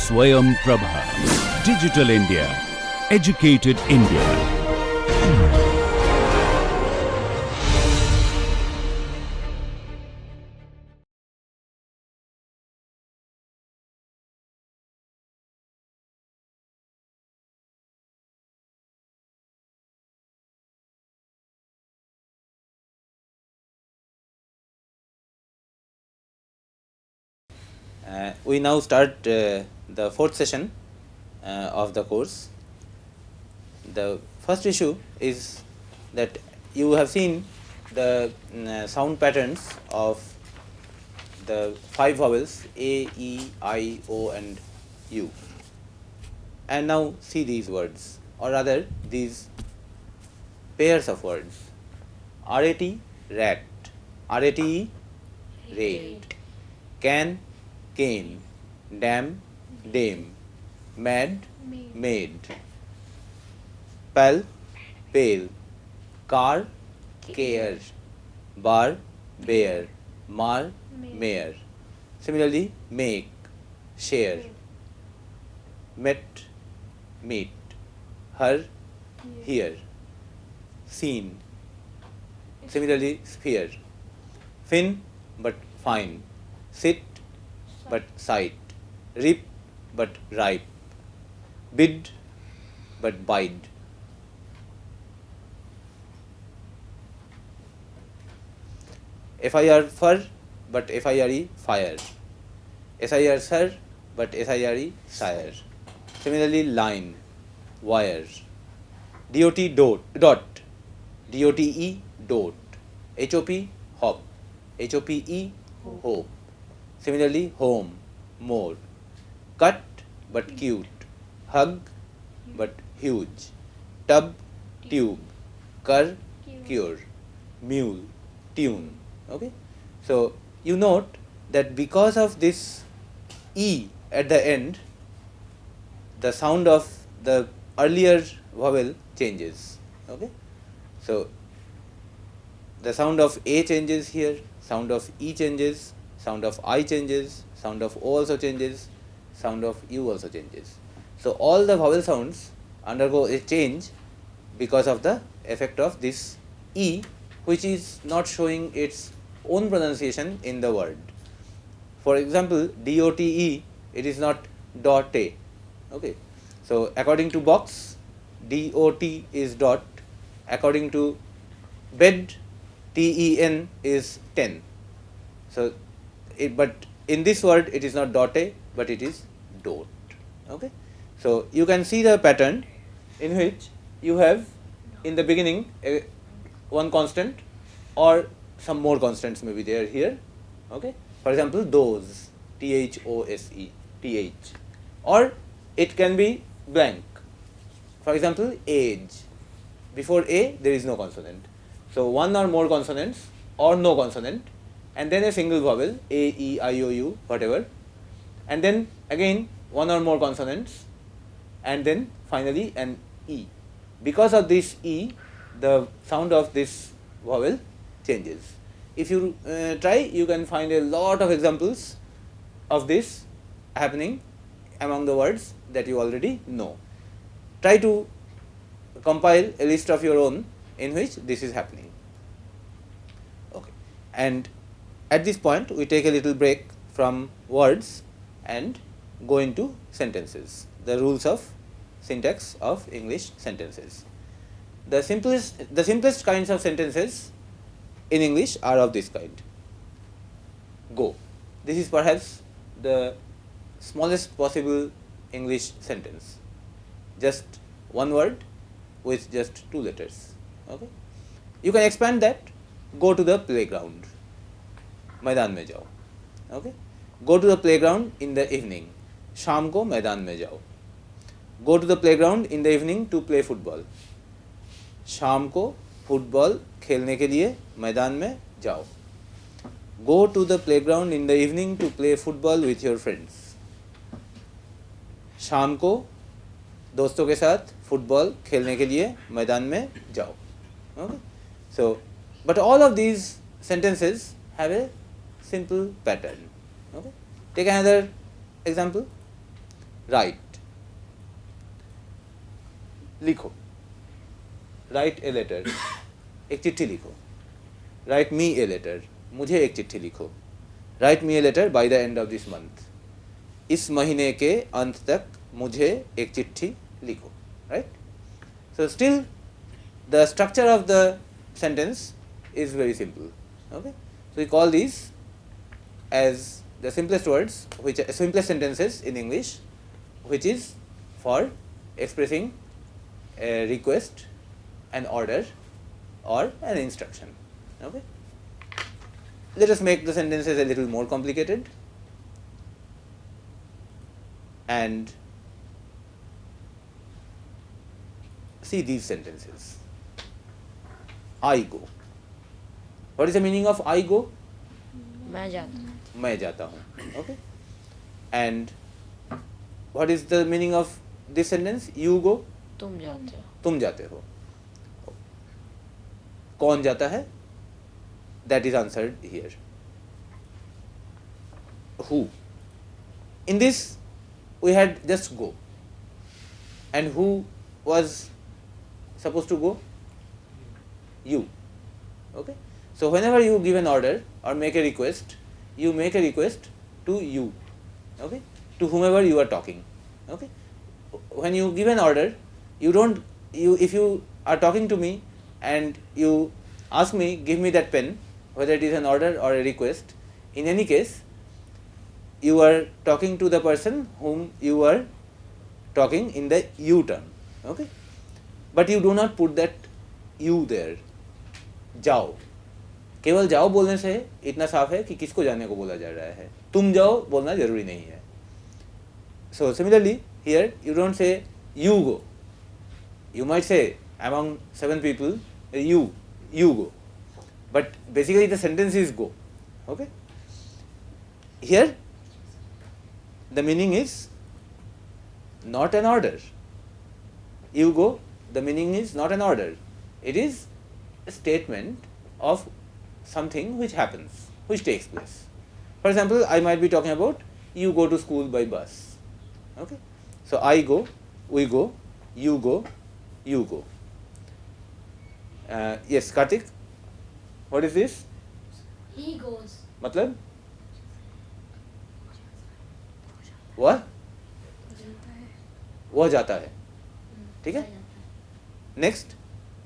Swayam Prabha. Digital India. Educated India. We now start the fourth session of the course. The first issue is that you have seen the sound patterns of the 5 vowels A, E, I, O and U. And now see these words, or rather these pairs of words. R-A-T, rat. R-A-T-E, rate. Can, cane. Dam, dame. Mad, maid. Pal, pale. Car, care. Bar, bear. Mar, mare. Similarly, make, share. Met, meet. Her, here. Seen. Similarly, sphere. Fin, but fine. Sit, but sight. Rip, but ripe. Bid, but bide. FIR, fur, but FIRE, fire. SIR, sir, but SIRE, sire. Similarly, line, wire. DOT, dot. DOTE, dot. HOP, hop. HOPE, hope. Similarly, home, more. Cut, but cute. Hug, but huge. Tub, tube. Cur, cure. Mule, tune. Okay. So you note that because of this E at the end, the sound of the earlier vowel changes. Okay. So the sound of A changes here, sound of E changes, sound of I changes, sound of O also changes, sound of U also changes. So all the vowel sounds undergo a change because of the effect of this E, which is not showing its own pronunciation in the word. For example, DOTE, it is not dot A. Okay. So according to box, DOT is dot. According to bed, TEN is 10. So, but in this word it is not dot A, but it is dot. Okay. So you can see the pattern in which you have in the beginning one constant or some more constants may be there here. Okay. For example, those, THOSE, TH, or it can be blank. For example, age. Before A there is no consonant. So one or more consonants or no consonant, and then a single vowel, A, E, I, O, U, whatever, and then again one or more consonants, and then finally an E. Because of this E, the sound of this vowel changes. If you try, you can find a lot of examples of this happening among the words that you already know. Try to compile a list of your own in which this is happening. Okay. And at this point, we take a little break from words and go into sentences, the rules of syntax of English sentences. The simplest kinds of sentences in English are of this kind. Go. This is perhaps the smallest possible English sentence. Just one word with just 2 letters. Okay. You can expand that. Go to the playground. मैदान में जाओ. Okay. Go to the playground in the evening. शाम को मैदान में जाओ. Go to the playground in the evening to play football. शाम को फुटबॉल खेलने के लिए मैदान में जाओ. Go to the playground in the evening to play football with your friends. शाम को दोस्तों के साथ फुटबॉल खेलने के लिए मैदान में जाओ. Okay? So, but all of these sentences have a simple pattern. Okay? Take another example. write, लिखो, write a letter, एक चिट्ठी लिखो, write me a letter, मुझे एक चिट्ठी लिखो, write me a letter by the end of this month, इस महीने के अंत तक मुझे एक चिट्ठी लिखो, right? So still the structure of the sentence is very simple, okay? So we call these as the simplest words, which are simplest sentences in English, which is for expressing a request, an order, or an instruction, okay? Let us make the sentences a little more complicated and see these sentences. I go. What is the meaning of I go? मैं जाता हूँ. मैं जाता हूँ. Okay. And what is the meaning of this sentence? You go. तुम जाते हो. तुम जाते हो. कौन जाता है? That is answered here. Who? In this we had just go. And who was supposed to go? You. Okay. So whenever you give an order or make a request, you make a request to you. Okay. To whomever you are talking. Okay. When you give an order, if you are talking to me and you ask me, give me that pen, whether it is an order or a request, in any case, you are talking to the person whom you are talking in the you term. Okay. But you do not put that you there. जाओ. केवल जाओ बोलने से इतना साफ है कि किसको जाने को बोला जा रहा है. तुम जाओ बोलना जरूरी नहीं है. So similarly here you don't say you go. You might say among 7 people you go. But basically the sentence is go. Okay. Here the meaning is not an order. You go, the meaning is not an order. It is a statement of something which happens, which takes place. For example, I might be talking about you go to school by bus. Okay. So I go, we go, you go, you go. Yes, Karthik, what is this? He goes. मतलब वह वह जाता है. ठीक है. Next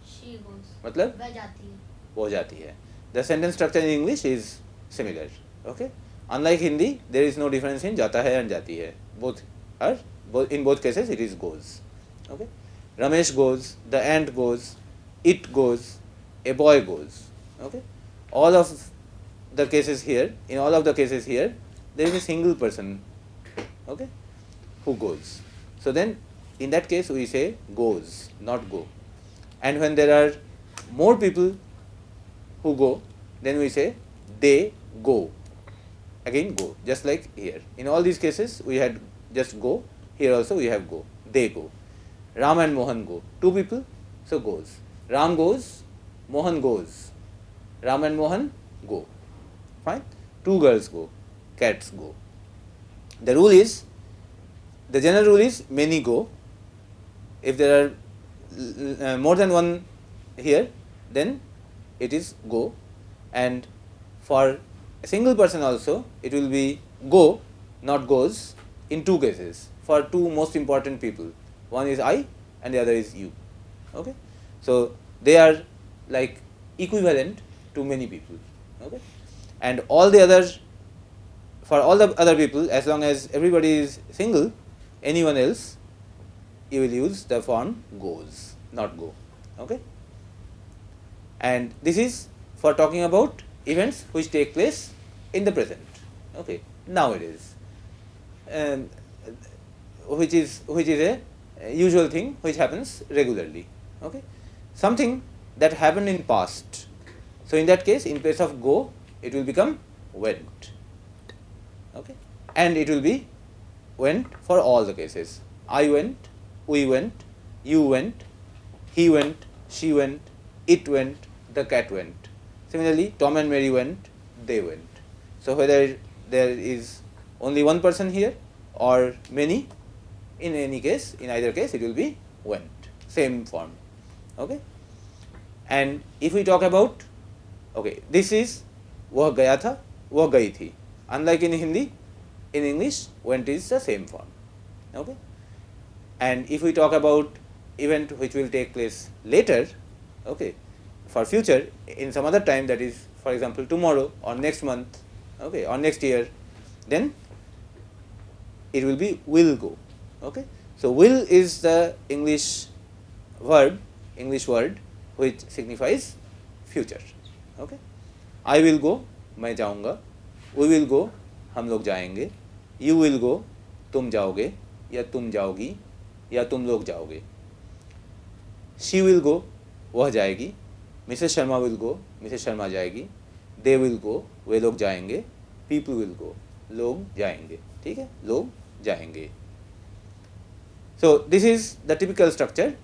She goes. मतलब वह जाती है. वो जाती है. The sentence structure in English is similar. Okay. Unlike Hindi, there is no difference in जाता है and जाती है. In both cases it is goes. Okay. Ramesh goes, the ant goes, it goes, a boy goes. Okay. In all of the cases here, there is a single person. Okay. Who goes. So then in that case we say goes, not go. And when there are more people who go, then we say they go. Again go, just like here. In all these cases we had just go, here also we have go, they go. Ram and Mohan go, 2 people, so goes. Ram goes, Mohan goes. Ram and Mohan go. Fine. 2 girls go, cats go. The general rule is many go. If there are more than one here, then it is go. And for a single person also, it will be go, not goes, in 2 cases. For 2 most important people. One is I and the other is you. Okay. So they are like equivalent to many people. Okay. And all the other, for all the other people, as long as everybody is single, anyone else, you will use the form goes, not go. Okay. And this is for talking about events which take place in the present. Okay. Nowadays, which is a usual thing which happens regularly. Okay. Something that happened in past. So in that case, in place of go, it will become went. Okay. And it will be went for all the cases. I went, we went, you went, he went, she went, it went, the cat went. Similarly, Tom and Mary went, they went. So whether there is only one person here or many, in any case, in either case, it will be went, same form. Okay. And if we talk about, okay, this is वह गया था, वह गई थी. Unlike in Hindi, in English, went is the same form. Okay. And if we talk about event which will take place later, okay, for future, in some other time, that is, for example, tomorrow or next month, okay, or next year, then it will be will go. Okay. So will is the English verb, English word which signifies future. Okay. I will go, मैं जाऊँगा. We will go, हम लोग जाएंगे. You will go, तुम जाओगे या तुम जाओगी या तुम लोग जाओगे. She will go, वह जाएगी. Mrs. Sharma will go, Mrs. Sharma जाएगी. They will go, वे लोग जाएंगे. People will go, लोग जाएंगे. ठीक है, लोग जाएंगे. So this is the typical structure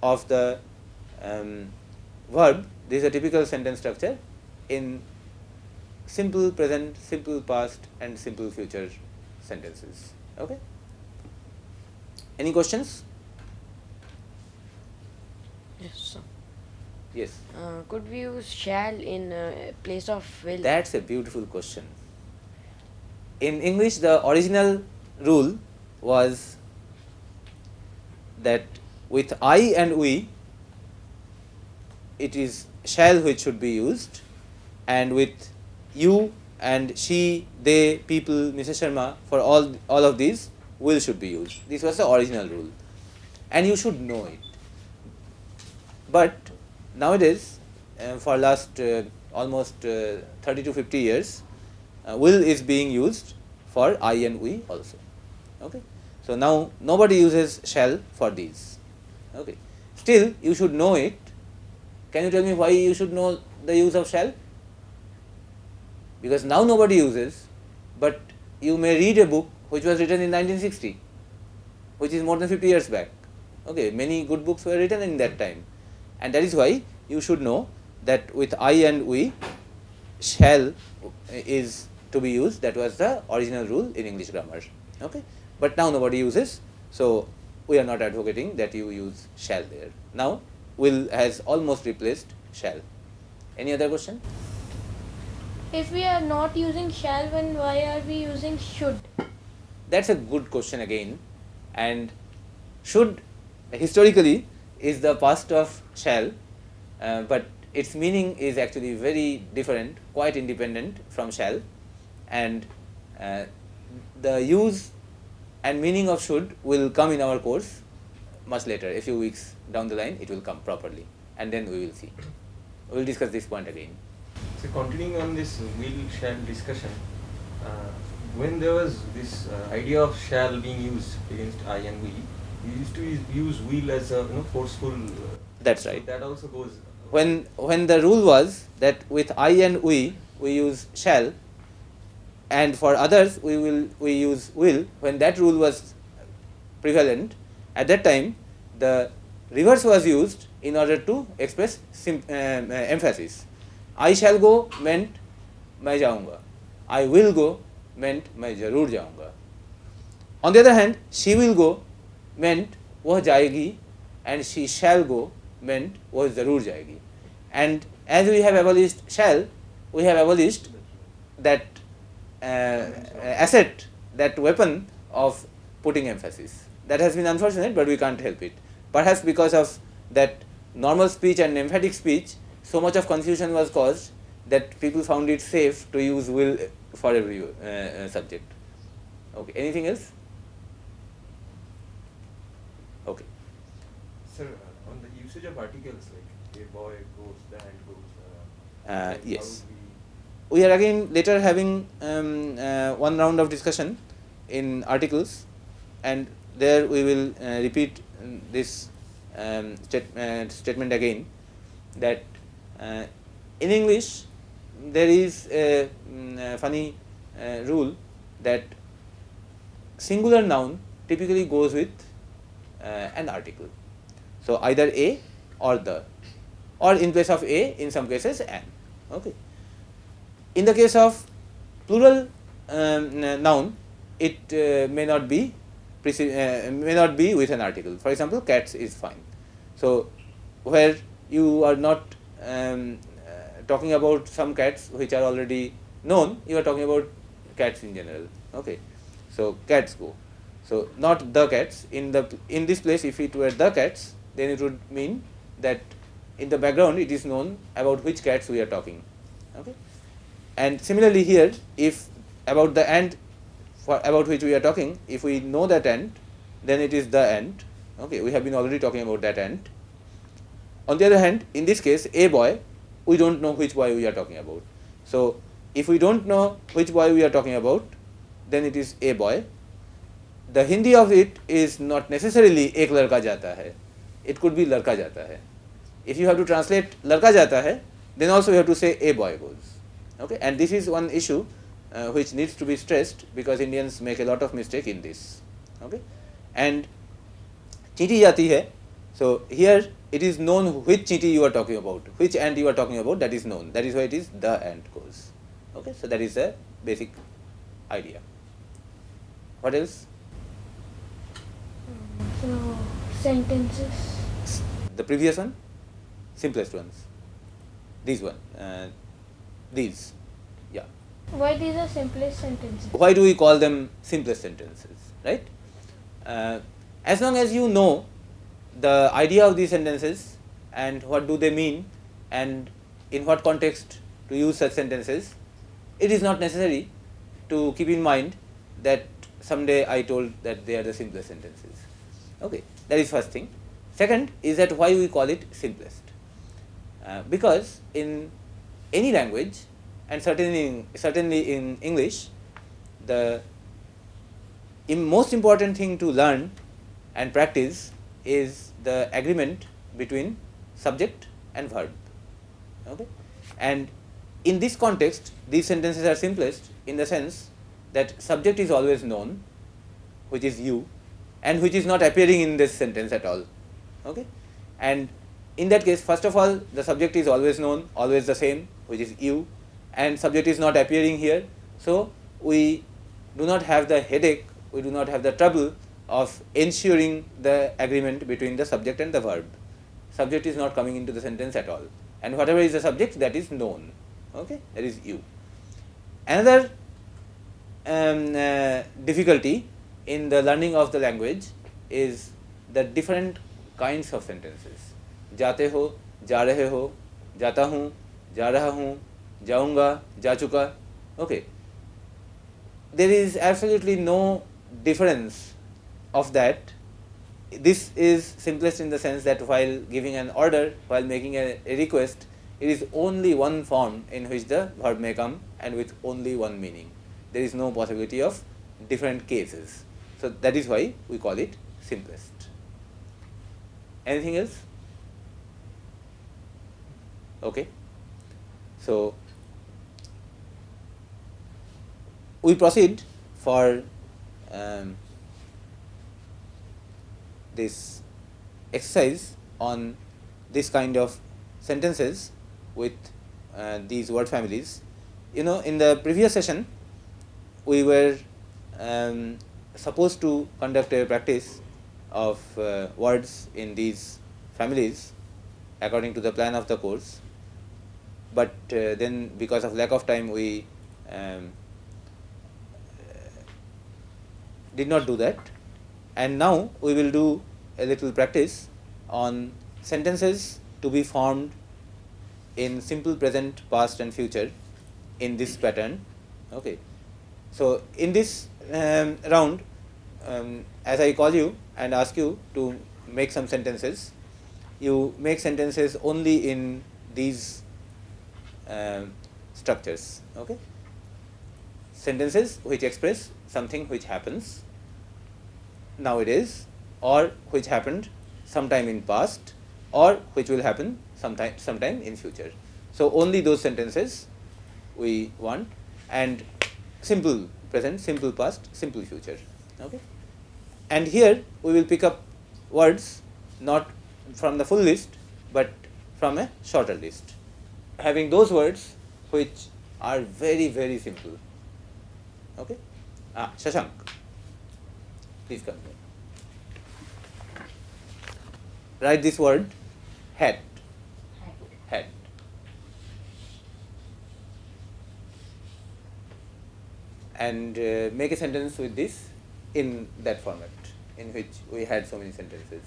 of the verb. This is a typical sentence structure in simple present, simple past, and simple future sentences. Okay. Any questions? Yes, sir. Yes. Could we use shall in place of will? That's a beautiful question. In English, the original rule was that with I and we, it is shall which should be used, and with you and she, they, people, Mrs. Sharma, for all of these, will should be used. This was the original rule, and you should know it. But nowadays, for last almost 30 to 50 years, will is being used for I and we also. Okay. So now nobody uses shall for these. Okay. Still, you should know it. Can you tell me why you should know the use of shall? Because now nobody uses, but you may read a book which was written in 1960, which is more than 50 years back. Okay, many good books were written in that time, and that is why you should know that with I and we, shall is to be used. That was the original rule in English grammar. Okay, but now nobody uses, so we are not advocating that you use shall there. Now will has almost replaced shall. Any other question? If we are not using shall, then why are we using should? That's a good question again. And should historically is the past of shall, but its meaning is actually very different, quite independent from shall, and the use and meaning of should will come in our course much later. A few weeks down the line, it will come properly, and then we will see. We will discuss this point again. So continuing on this will shall discussion, when there was this idea of shall being used against I and we used to use will as a forceful. That's right. So that also goes. When the rule was that with I and we use shall, and for others we use will. When that rule was prevalent, at that time the reverse was used in order to express emphasis. I shall go meant मैं जाऊँगा. I will go meant मैं जरूर जाऊँगा. On the other hand, she will go meant वह जाएगी, and she shall go meant वह जरूर जाएगी. And as we have abolished shall, we have abolished that asset, that weapon of putting emphasis. That has been unfortunate, but we can't help it. Perhaps because of that normal speech and emphatic speech, so much of confusion was caused that people found it safe to use will for every subject. Okay. Anything else? Okay. Sir, on the usage of articles like a boy goes, the hand goes. Yes. We are again later having one round of discussion in articles, and there we will repeat this statement again, that in English there is a funny rule that singular noun typically goes with an article. So either a or the, or in place of a, in some cases an. Okay. In the case of plural noun, it may not be may not be with an article. For example, cats is fine. So where you are not talking about some cats which are already known, you are talking about cats in general. Okay, so cats go. So not the cats. In this place, if it were the cats, then it would mean that in the background it is known about which cats we are talking. Okay, and similarly here, if about the ant about which we are talking, if we know that ant, then it is the ant. Okay, we have been already talking about that ant. On the other hand, in this case, a boy, we don't know which boy we are talking about. So if we don't know which boy we are talking about, then it is a boy. The Hindi of it is not necessarily ek ladka jata hai. It could be ladka jata hai. If you have to translate ladka jata hai, then also you have to say a boy goes. Okay, and this is one issue which needs to be stressed, because Indians make a lot of mistake in this. Okay, and chiti jati hai. So here it is known which chiti you are talking about, which ant you are talking about, that is known. That is why it is the ant goes. Okay, so that is a basic idea. What else? So sentences. The previous one, simplest ones. These one, these, yeah. Why these are simplest sentences? Why do we call them simplest sentences, right? As long as you know the idea of these sentences and what do they mean and in what context to use such sentences, it is not necessary to keep in mind that someday I told that they are the simplest sentences. Okay, that is first thing. Second is that why we call it simplest. Because in any language, and certainly in English, the most important thing to learn and practice is the agreement between subject and verb. Okay, and in this context, these sentences are simplest in the sense that subject is always known, which is you, and which is not appearing in this sentence at all. Okay, and in that case, first of all, the subject is always known, always the same, which is you, and subject is not appearing here. So we do not have the headache, we do not have the trouble of ensuring the agreement between the subject and the verb. Subject is not coming into the sentence at all, and whatever is the subject, that is known. Okay, that is you. Another difficulty in the learning of the language is the different kinds of sentences. जाते हो, जा रहे हो, जाता हूँ, जा रहा हूँ, जाऊँगा, जा चुका. Okay, there is absolutely no difference of that. This is simplest in the sense that while giving an order, while making a request, it is only one form in which the verb may come and with only one meaning. There is no possibility of different cases. So that is why we call it simplest. Anything else? Okay. So we proceed for this exercise on this kind of sentences with these word families. You know, in the previous session, we were supposed to conduct a practice of words in these families according to the plan of the course, but then because of lack of time we did not do that, and now we will do a little practice on sentences to be formed in simple present, past and future in this pattern. Okay, so in this round, as I call you and ask you to make some sentences, you make sentences only in these structures. Okay, sentences which express something which happens nowadays, or which happened sometime in past, or which will happen sometime in future. So only those sentences we want, and simple present, simple past, simple future. Okay, and here we will pick up words not from the full list but from a shorter list, having those words which are very, very simple. Okay, Shashank. Please come here. Write this word hat. Hat. And make a sentence with this in that format in which we had so many sentences.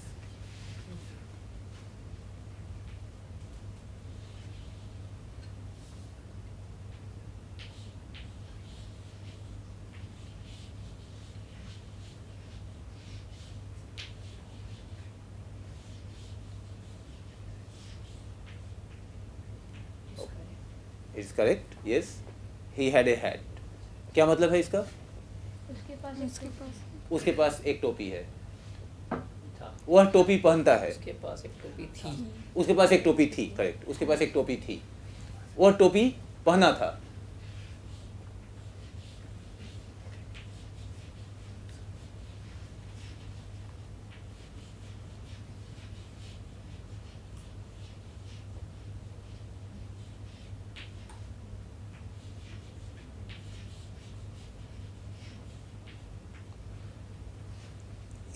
It's correct. Yes, he had a hat. क्या मतलब है इसका? उसके पास एक टोपी है. वह टोपी पहनता है. उसके पास एक टोपी थी. उसके पास एक टोपी थी. करेक्ट. उसके पास एक टोपी थी. वह टोपी पहना था.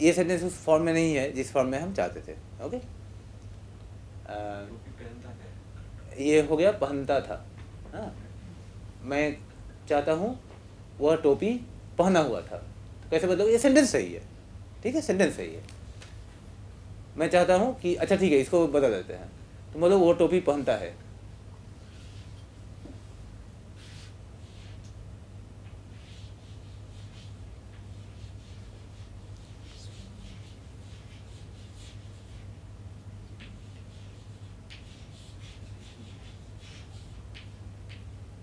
ये सेंटेंस उस फॉर्म में नहीं है जिस फॉर्म में हम चाहते थे. ओके. ये हो गया पहनता था. हाँ, मैं चाहता हूँ वह टोपी पहना हुआ था. तो कैसे बदलोगे? ये सेंटेंस सही है. ठीक है, सेंटेंस सही है. मैं चाहता हूँ कि अच्छा ठीक है, इसको बदल देते हैं. तो मतलब वो टोपी पहनता है.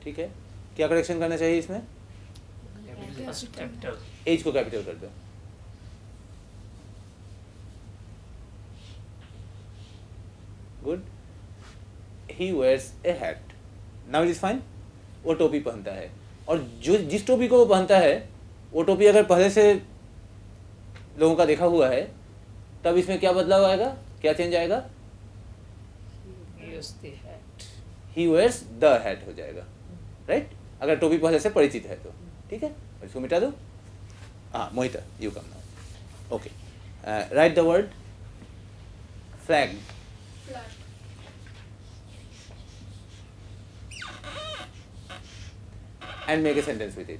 ठीक है. क्या करेक्शन करना चाहिए इसमें? एज को कैपिटल कर दो. Good. He where's a hat. Now it is fine. वो टोपी पहनता है. और जो जिस टोपी को वो पहनता है वो टोपी अगर पहले से लोगों का देखा हुआ है तब इसमें क्या बदलाव आएगा? क्या चेंज आएगा? ही वेयर्स द हैट हो जाएगा. राइट. अगर टोपी पहले से परिचित है तो. ठीक है, इसको मिटा दो. हाँ, Mohita, you come now. Okay. Write the word flag. And make a sentence with it.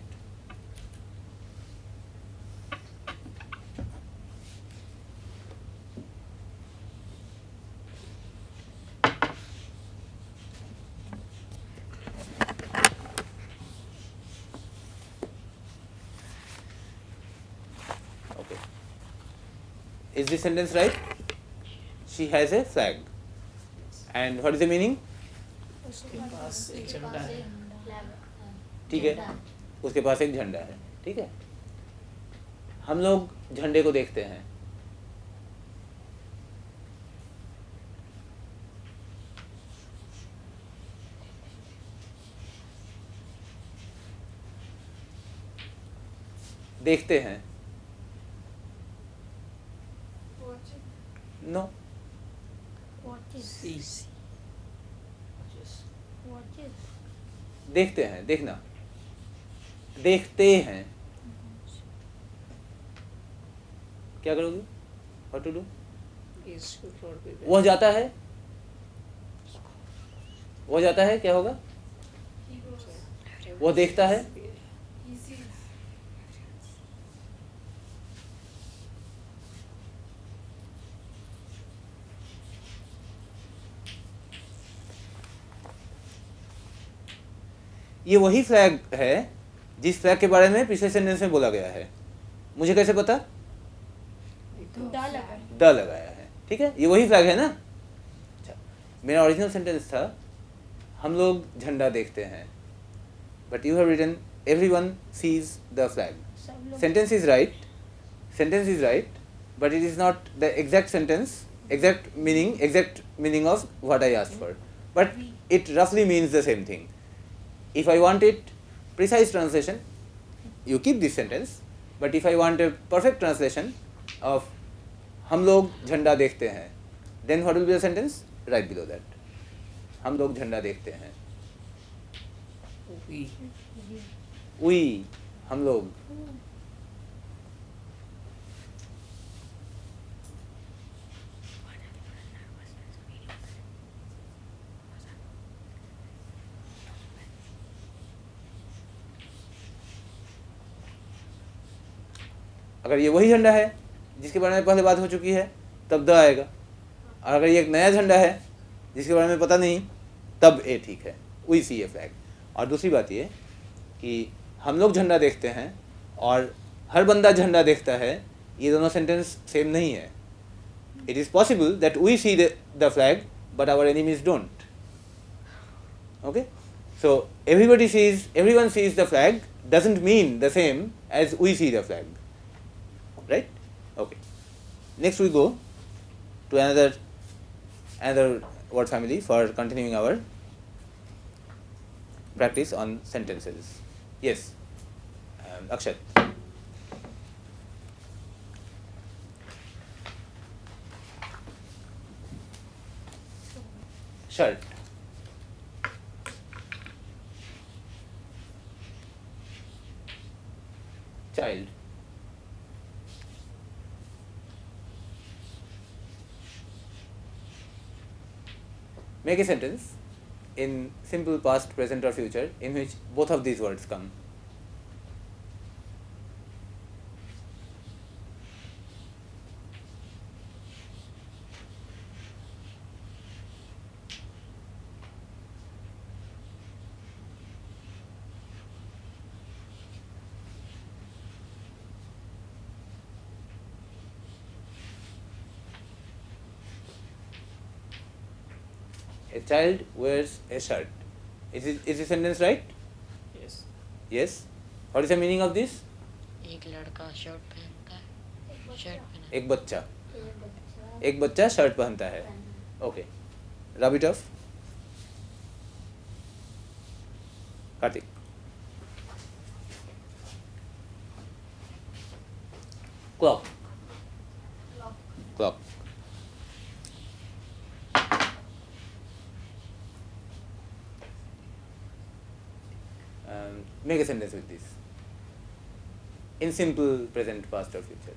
Is this sentence right? She has a flag. And what is the meaning? उसके पास एक झंडा है. ठीक है, उसके पास एक झंडा है. ठीक है. हम लोग झंडे को देखते हैं. देखते हैं. नो. देखते हैं. देखना. देखते हैं. क्या करोगे? What to do? वह जाता है. वह जाता है, क्या होगा? वह देखता है. ये वही फ्लैग है जिस फ्लैग के बारे में पिछले सेंटेंस में बोला गया है. मुझे कैसे पता? द लगाया है. ठीक है, ये वही फ्लैग है ना. अच्छा, मेरा ओरिजिनल सेंटेंस था हम लोग झंडा देखते हैं. But you have written everyone sees the flag. Sentence is right. Sentence is right, but it is not the exact sentence, exact meaning of what I asked for. But it रफली means the same thing. If I want it precise translation, you keep this sentence. But if I want a perfect translation of हम लोग झंडा देखते हैं, then what will be the sentence? Right below that. हम लोग झंडा देखते हैं. We, हम लोग. अगर ये वही झंडा है जिसके बारे में पहले बात हो चुकी है तब द आएगा, और अगर ये एक नया झंडा है जिसके बारे में पता नहीं तब ए ठीक है, वी सी ए फ्लैग। और दूसरी बात ये कि हम लोग झंडा देखते हैं और हर बंदा झंडा देखता है, ये दोनों सेंटेंस सेम नहीं है। It is possible that we see the flag but our enemies don't. Okay, so everyone sees the flag doesn't mean the same as we see the flag, right? Okay, next we go to another word family for continuing our practice on sentences. Yes, Akshat. Shirt. Child. Make a sentence in simple past, present or future in which both of these words come. A child wears a shirt. Is the sentence right? Yes. Yes. What is the meaning of this? एक लड़का shirt पहनता है, shirt पहना एक बच्चा shirt पहनता है. Okay. Rub it off. Kartik. Clock. Clock. Make a sentence with this in simple present, past or future.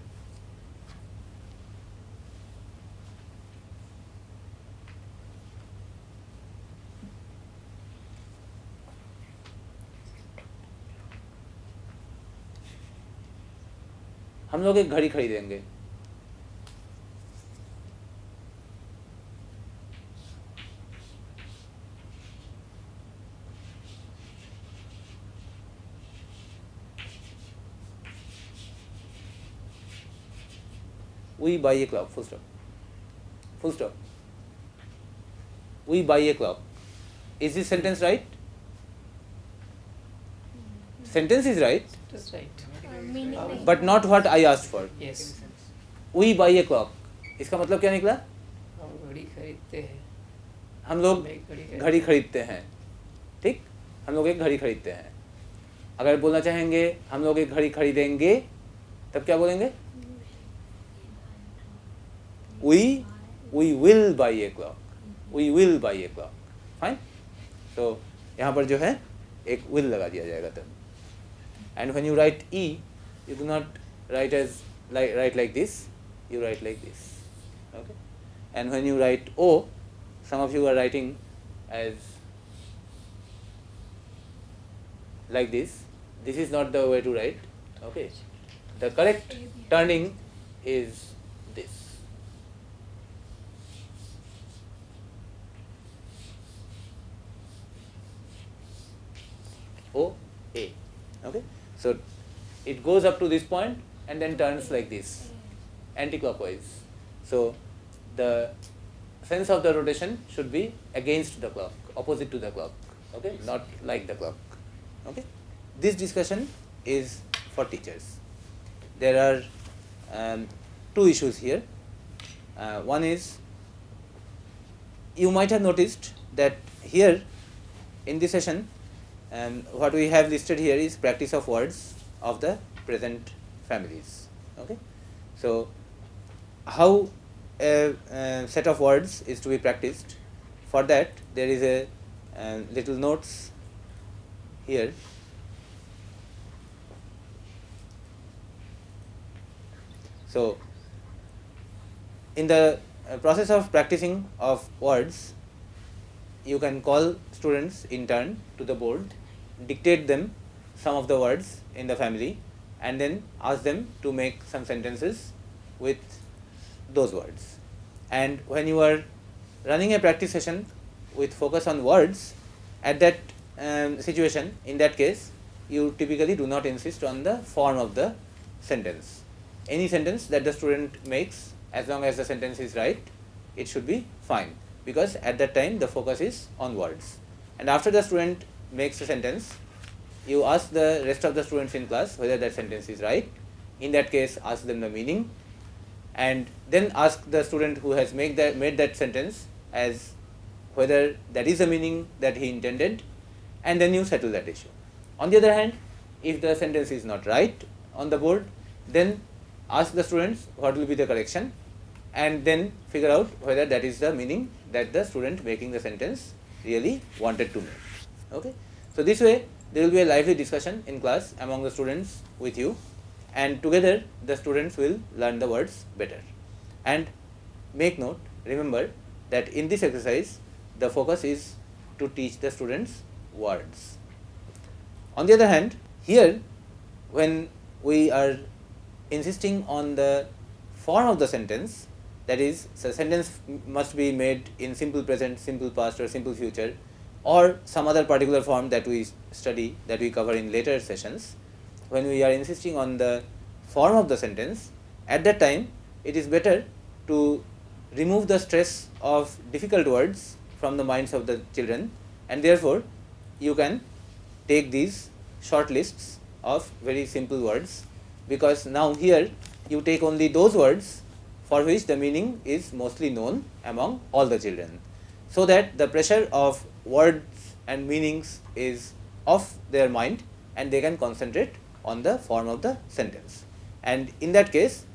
हम लोग एक घड़ी खरीदेंगे. We buy a clock. Full stop. Full stop. We buy a clock. Is this sentence right? Sentence is right, That's right. Meaning नहीं. but not what I asked for. Yes. We buy a clock. इसका मतलब क्या निकला? हम घड़ी खरीदते हैं. हम लोग हम एक घड़ी घड़ी खरीदते हैं. ठीक, हम लोग एक घड़ी खरीदते हैं. अगर बोलना चाहेंगे हम लोग एक घड़ी खरीदेंगे तब क्या बोलेंगे? We will buy a clock. We will buy a clock. Fine. So यहाँ पर जो है एक will लगा दिया जाएगा तब. And when you write E, you do not write like this. You write like this. Okay. And when you write O, some of you are writing as like this. This is not the way to write. Okay. The correct turning is this. O, A. Okay. So it goes up to this point and then turns like this, anti-clockwise. So the sense of the rotation should be against the clock, opposite to the clock. Okay, not like the clock. Okay. This discussion is for teachers. There are two issues here. One is, you might have noticed that here in this session, what we have listed here is practice of words of the present families. Okay, so how a set of words is to be practiced? For that, there is a little notes here. So in the process of practicing of words, you can call students in turn to the board, dictate them some of the words in the family, and then ask them to make some sentences with those words. And when you are running a practice session with focus on words, at that situation, in that case, you typically do not insist on the form of the sentence. Any sentence that the student makes, as long as the sentence is right, it should be fine, because at that time the focus is on words. And after the student makes a sentence, you ask the rest of the students in class whether that sentence is right. In that case, ask them the meaning, and then ask the student who has made that sentence as whether that is the meaning that he intended, and then you settle that issue. On the other hand, if the sentence is not right on the board, then ask the students what will be the correction, and then figure out whether that is the meaning that the student making the sentence really wanted to make. Okay? So this way there will be a lively discussion in class among the students with you, and together the students will learn the words better. And make note, remember that in this exercise the focus is to teach the students words. On the other hand, here when we are insisting on the form of the sentence, that is, the sentence must be made in simple present, simple past or simple future, or some other particular form that we study, that we cover in later sessions. When we are insisting on the form of the sentence, at that time it is better to remove the stress of difficult words from the minds of the children, and therefore you can take these short lists of very simple words, because now here you take only those words for which the meaning is mostly known among all the children, so that the pressure of words and meanings is off their mind and they can concentrate on the form of the sentence. And in that case,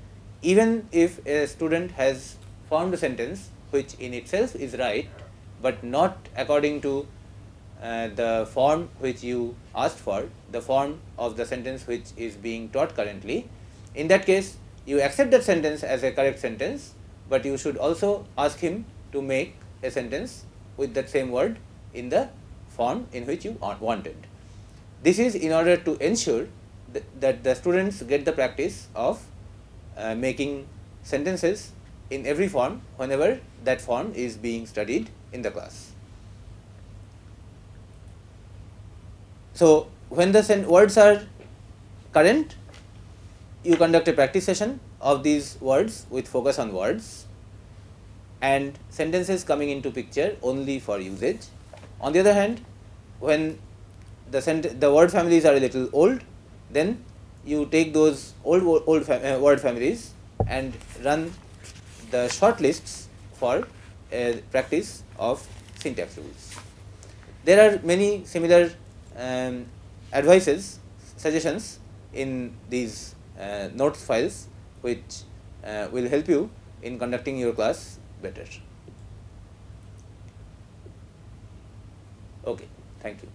even if a student has formed a sentence which in itself is right, but not according to the form which you asked for, the form of the sentence which is being taught currently, in that case you accept that sentence as a correct sentence, but you should also ask him to make a sentence with that same word in the form in which you wanted. This is in order to ensure that the students get the practice of making sentences in every form whenever that form is being studied in the class. So when the words are current, you conduct a practice session of these words with focus on words and sentences coming into picture only for usage. On the other hand, when the word families are a little old, then you take those old word families and run the short lists for a practice of syntax rules. There are many similar suggestions in these notes files which will help you in conducting your class better. Okay, thank you.